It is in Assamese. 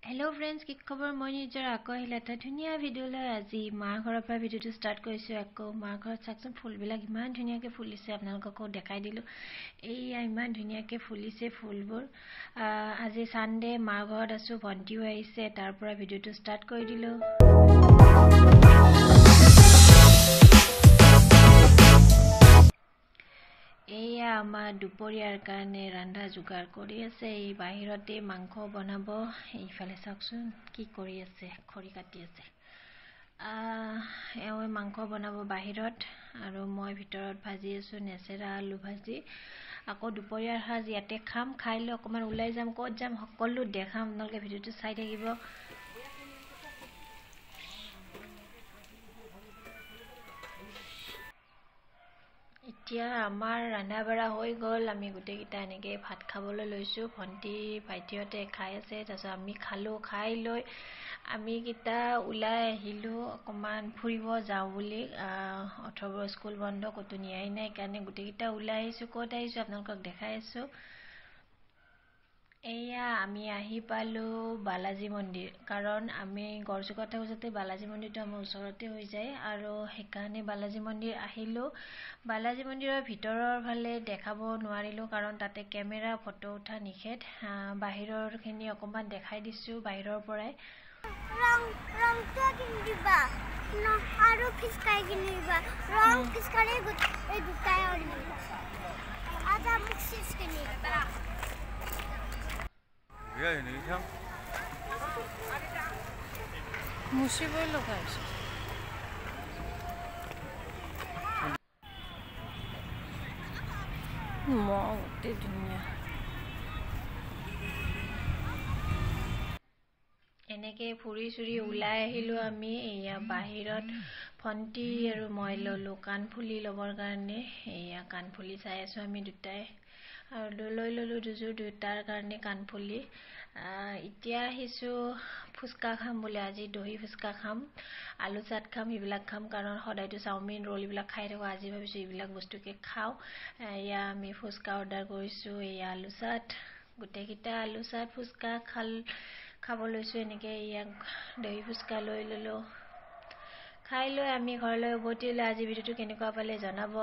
Hello friends, কি খবৰ? মই নিজৰ আকৌ আহিলে এটা ধুনীয়া ভিডিঅ' লৈ আজি মাৰ ঘৰৰ পৰা ভিডিঅ'টো ষ্টাৰ্ট কৰিছোঁ। আকৌ মাৰ ঘৰত চাওকচোন ফুলবিলাক ইমান ধুনীয়াকৈ ফুলিছে, আপোনালোককো দেখাই দিলোঁ। এইয়া ইমান ধুনীয়াকৈ ফুলিছে ফুলবোৰ। আজি ছানডে, মাৰ ঘৰত আছোঁ, ভণ্টিও আহিছে, তাৰ পৰা ভিডিঅ'টো ষ্টাৰ্ট কৰি দিলোঁ। এয়া আমাৰ দুপৰীয়াৰ কাৰণে ৰান্ধা যোগাৰ কৰি আছে। এই বাহিৰতে মাংস বনাব। এইফালে চাওকচোন কি কৰি আছে, খৰি কাটি আছে। এওঁ মাংস বনাব বাহিৰত আৰু মই ভিতৰত ভাজি আছোঁ নেচেৰা আলু ভাজি। আকৌ দুপৰীয়াৰ সাজ ইয়াতে খাম, খাই লৈ অকণমান ওলাই যাম। ক'ত যাম সকলো দেখাম, আপোনালোকে ভিডিঅ'টো চাই থাকিব। এতিয়া আমাৰ ৰন্ধা বঢ়া হৈ গ'ল। আমি গোটেইকেইটা এনেকৈ ভাত খাবলৈ লৈছোঁ। ভণ্টি ভাইটিহঁতে খাই আছে, তাৰপিছত আমি খালোঁ। খাই লৈ আমিকেইটা ওলাই আহিলোঁ অকণমান ফুৰিব যাওঁ বুলি। অথৰ্বৰ স্কুল বন্ধ, ক'তো নিয়াই নাই, সেইকাৰণে গোটেইকেইটা ওলাই আহিছোঁ। ক'ত আহিছোঁ আপোনালোকক দেখাই আছোঁ। এয়া আমি আহি পালোঁ বালাজী মন্দিৰ, কাৰণ আমি গড়চুকত থাকোঁ যাতে বালাজী মন্দিৰটো আমাৰ ওচৰতে হৈ যায়, আৰু সেইকাৰণে বালাজী মন্দিৰ আহিলোঁ। বালাজী মন্দিৰৰ ভিতৰৰ ফালে দেখাব নোৱাৰিলোঁ, কাৰণ তাতে কেমেৰা ফটো উঠা নিষেধ। বাহিৰৰখিনি অকণমান দেখাই দিছোঁ বাহিৰৰ পৰাই। মুছিবই লগা হৈছে। অতি ধুনীয়া। এনেকৈ ফুৰি চুৰি ওলাই আহিলোঁ আমি। এয়া বাহিৰত ভণ্টি আৰু মই ল'লোঁ কাণফুলি ল'বৰ কাৰণে। এয়া কাণফুলি চাই আছোঁ আমি দুটাই, আৰু লৈ ল'লোঁ দুযোৰ, দুটাৰ কাৰণে কাণফুলি। এতিয়া আহিছোঁ ফুচকা খাম বুলি। আজি দহি ফুচকা খাম, আলু চাট খাম, সেইবিলাক খাম, কাৰণ সদায়তো চাওমিন ৰোল এইবিলাক খাই থাকোঁ। আজি ভাবিছোঁ এইবিলাক বস্তুকে খাওঁ। এয়া আমি ফুচকা অৰ্ডাৰ কৰিছোঁ। এয়া আলু চাট, গোটেইকেইটা আলু চাট ফুচকা খাব লৈছোঁ। এনেকৈ ইয়াক দহি ফুচকা লৈ ল'লোঁ। খাই লৈ আমি ঘৰলৈ উভতি লৈ আজি ভিডিঅ'টো কেনেকুৱা পালে জনাব।